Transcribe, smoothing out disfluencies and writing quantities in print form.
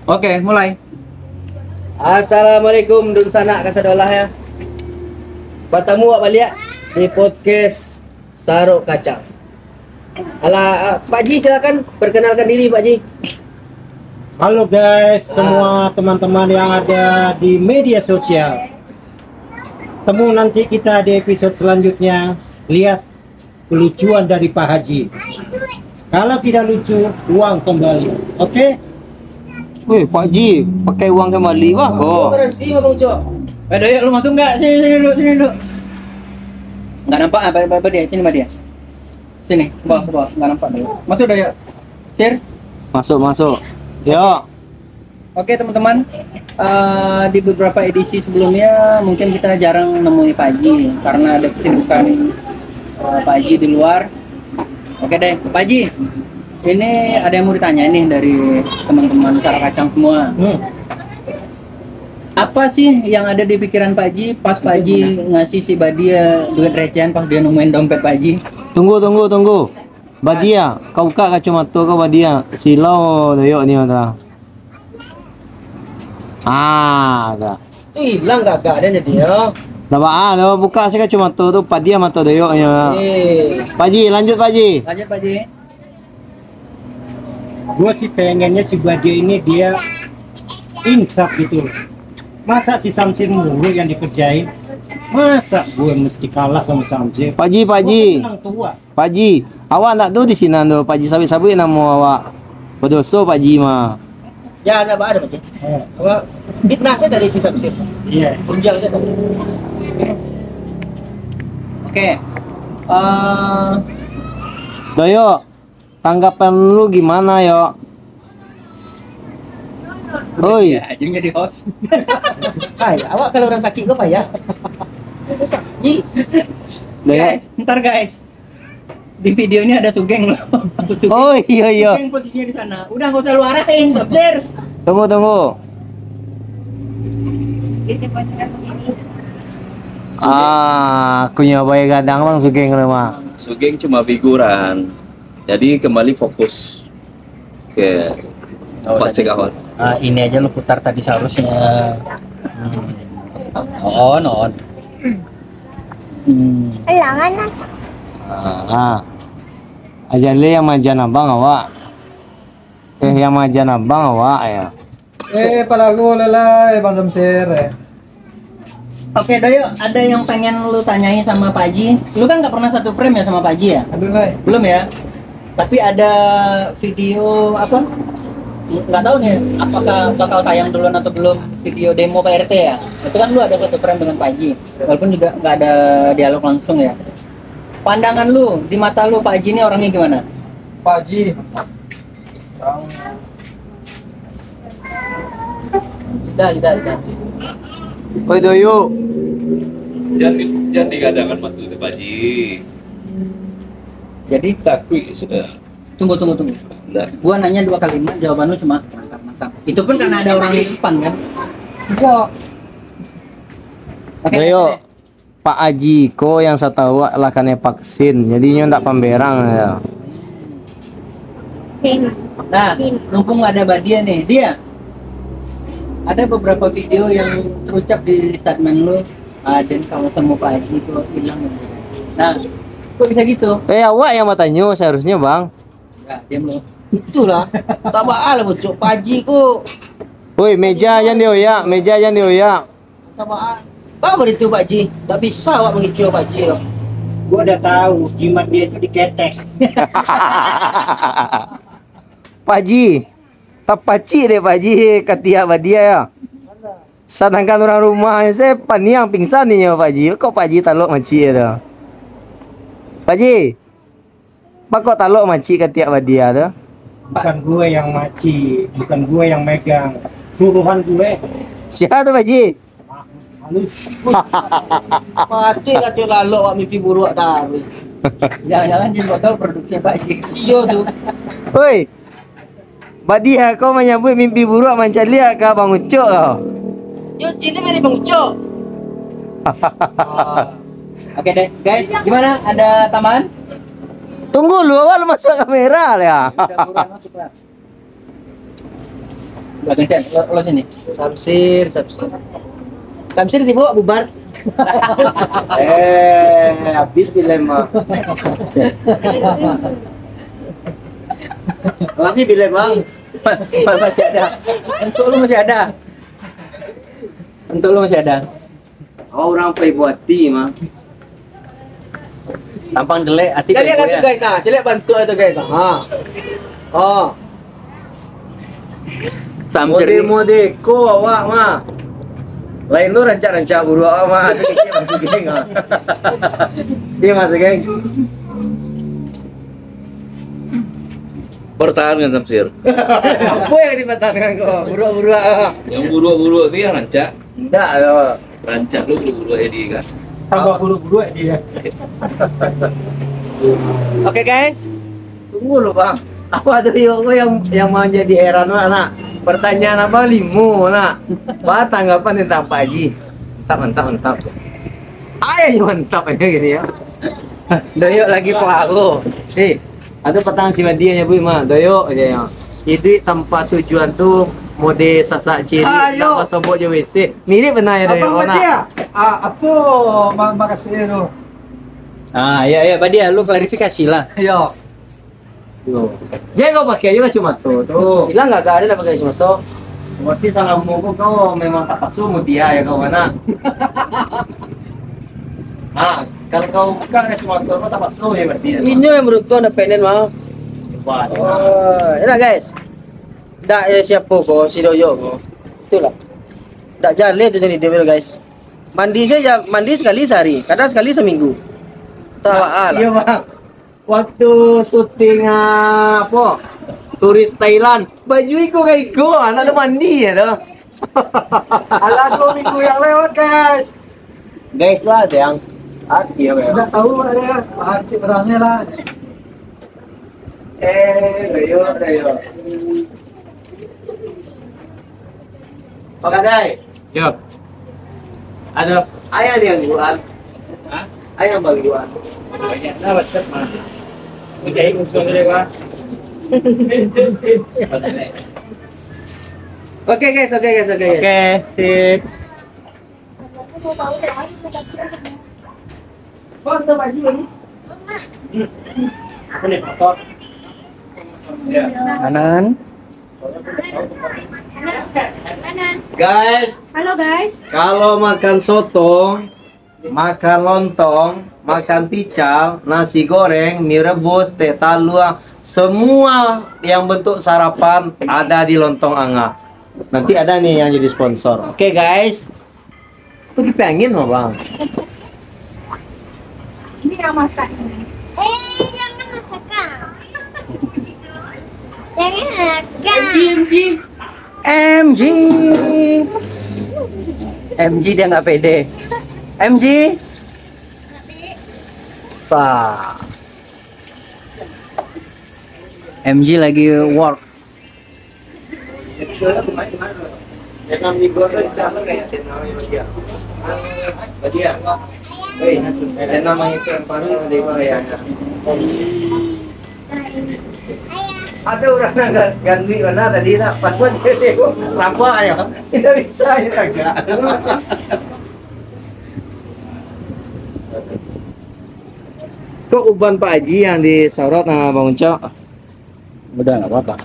Oke, mulai. Assalamualaikum dun sana kasadolah ya. Bertemu Wak balik di podcast Saruk Kacang. Pak Ji silakan perkenalkan diri Pak Ji. Halo guys, semua teman-teman yang ada di media sosial. Temu nanti kita di episode selanjutnya. Lihat kelucuan dari Pak Haji. Kalau tidak lucu, uang kembali. Oke? Wih, Pak Ji, pakai uang kembali wah. Oh. Garansi Bang Ucok. Yuk, lu masuk nggak? Sini dulu. Nggak nampak apa dia? Sini dia. Sini, bawah. Nggak nampak dulu. Masuk dah yuk. Share. Masuk. Yuk. Oke teman-teman, di beberapa edisi sebelumnya mungkin kita jarang nemui Pak Ji karena ada kesibukan Pak Ji di luar. Oke deh, Pak Ji. Ini ada yang mau ditanya nih dari teman-teman Saruk Kacang semua. Apa sih yang ada di pikiran Pak Ji pas Pak Ji ngasih si Badia duit recehan pas dia nemuin dompet Pak Ji? Tunggu. Badia, kau buka kacamata kau Badia. Silau doyok ni ada. Dah. Hilang gagak ada dia. Dah buka saya kacamata tu Badia mata doyoknya. Pak Ji, lanjut Pak Ji. Lanjut Pak Ji. Gue sih pengennya si Badia ini dia insaf gitu. Masa si Samsir mulu yang dikerjain? Masa gue mesti kalah sama Samsir? Pak Ji. Gua menang tua. Pak Ji, awak nak tu di sini tu Pak Ji sabi-sabi nama awak. Berdosa Pak Ji mah. Ya ada Pak Ji. Apa fitnahnya dari si Samsir. Iya. Punjalnya tadi. Oke. Doyok, tanggapan lu gimana yo? Oi. Ya, Ji jadi host. Hai, awak kalau orang sakit kau payah. Sakit. Guys, ntar guys. Di video ini ada Sugeng loh. Oh iya. Sugeng posisinya di sana. Udah nggak usah lu arahin, Samsir. Tunggu. Aku nyoba gadang bang Sugeng mah. Sugeng cuma figuran, jadi kembali fokus ke pencegahan. Ini aja lu putar tadi seharusnya. On. Alangan nas. Aja le yang majan abang awak. Yang majan abang awak ya. Palago lalai Bang Samsir. Oke, Doyo, ada yang pengen lu tanyain sama Pak Ji. Lu kan nggak pernah satu frame ya sama Pak Ji ya? Belum ya? Tapi ada video apa? Nggak tahu nih, apakah bakal tayang duluan atau belum video demo Pak RT ya? Itu kan lu ada satu frame dengan Pak Ji. Walaupun juga nggak ada dialog langsung ya. Pandangan lu, di mata lu Pak Ji ini orangnya gimana? Pak Ji. Tidak. Oi Doyo. Jangan digadangkan matu itu Pak Ji. Jadi Takui sudah. tunggu. Nah, Gua nanya 2 kalimat, jawaban lu cuma mantap. Itu pun karena ada orang di depan kan? Oke. Doyo. Pak Haji ko yang saya tahu lah kan vaksin. Jadinya tak pamberang ya. Nah, mumpung ada Badia nih, dia ada beberapa video yang terucap di statement lu, dan kalau temu Pak Haji itu bilang gitu. Nah, kok bisa gitu? Awak yang matanya seharusnya bang. Enggak, diam lu. Itulah. Tak baal bocok Pak Ji ku. Woi meja jangan dioyak. Tak baal. Apa itu Pak Ji? Tak bisa awak mengicu Pak Ji. Gue udah tahu jimat dia itu diketek. Pak Ji, tapaci deh Pak Ji ketia Badia ya. Sedangkan orang rumahnya saya paniang pingsan nih ya Pak Ji. Kok Pak Ji taluk maci ya? Pak Ji, Pak kok taluk maci ketia Badia tuh? Bukan gue yang maci, bukan gue yang megang. Suruhan gue. Siapa tuh Pak Ji? Halus. Mati lah tu lalu awak mimpi buruk tahu. Jangan-jangan jin botol produksi Pak Haji. Iya tu. Woi, Badia kau menyambut mimpi buruk mancalia ke Bang Ucok kau? Yo Ji ni mari Bang Ucok. Oke deh, guys, gimana? Ada tambahan? Tunggu lu awal masuk kamera ya. Udah buruan masuk lah. gantian, lo sini. Samsir. Samsir dibawa bubar. Habis dilema. Lagi dilema. Masih ada. Untuk lu masih ada. Untuk lu masih ada. Orang play buat tim mah. Tampang jelek, hati Kalian kayak lihat gue tuh guys, jelek bantu itu guys. Oh. Samsir ini. Mode ko awak mah. Lain lu rancak buru awak mah. Kecil masih geng ah. Dia masih geng. Pertahankan Samsir. Apa yang dipertahankan kok? Buru-buru ah. Yang buru-buru itu yang rancak. Enggak loh. Rancak lu buru-buru Edi kan. Tambah buru-buru dia. Oke guys. Tunggu lo bang. Apa tuh yang mau jadi heran nak? Pertanyaan apa limu nak? Apa tanggapan tentang Pak Haji? Mantap. Ayo mantap aja gini ya. Doyok lagi pelaku. Ada pertanyaan si dia Bu mah. Doyo aja ya. Itu tempat tujuan tuh mode sasak ciri Ayo. dapat sobok je WC. Mirip benar ya Doyo. Abang nak? Badia, apa makasih itu? Ya Badia, lu klarifikasi lah. Ya, Dia kau pakai juga cuma tuh. Hilang nggak ada pakai motor. Berarti salah muka kau memang tak pasu mutia ya kau mana? Kalau kau buka cuma tuh kau tak pasu ya berarti. Ini yang menurut tuan ada penen mah. Enak guys. Nggak ya siapa kok si Doyo kok. Itulah. Nggak jalan itu jadi dia guys. Mandi saja, mandi sekali sehari, kadang sekali seminggu. Tawa Iya lah. bang. Waktu syuting apa? Turis Thailand, baju iko kayak iko, anak tuh mandi ya tuh. ala 2 minggu yang lewat guys. Guys lah ada yang ya bang. Nggak tahu ada, cik berangnya lah. Dayo. Pak Kadai. Yo. Ada ayah yang jualan. Ayah yang bagi jualan. Banyak dapat kat mah. Udah ikut sudah kan. Oke guys. Oke, sip. Ini motor. Kanan. Guys, Halo guys. kalau makan soto, makan lontong, makan pical, nasi goreng, mie rebus, teh taluang, semua yang bentuk sarapan ada di Lontong Angah. Nanti ada nih yang jadi sponsor. Oke guys. Pergi pengen mah bang. Ini yang masak ini. Jangan masakan. Jangan masakan. MG dia nggak pede. MG. Pak. MG lagi work. Senam di goreng cara kayak senam dia. Dia. Senam itu yang paling dari mana ya? Ada orang yang ganti mana tadi nak pas buat dia apa ya? Tidak bisa ya kagak. Kok uban Pak Haji yang disorot sama Bang Ucok? Udah nggak apa-apa.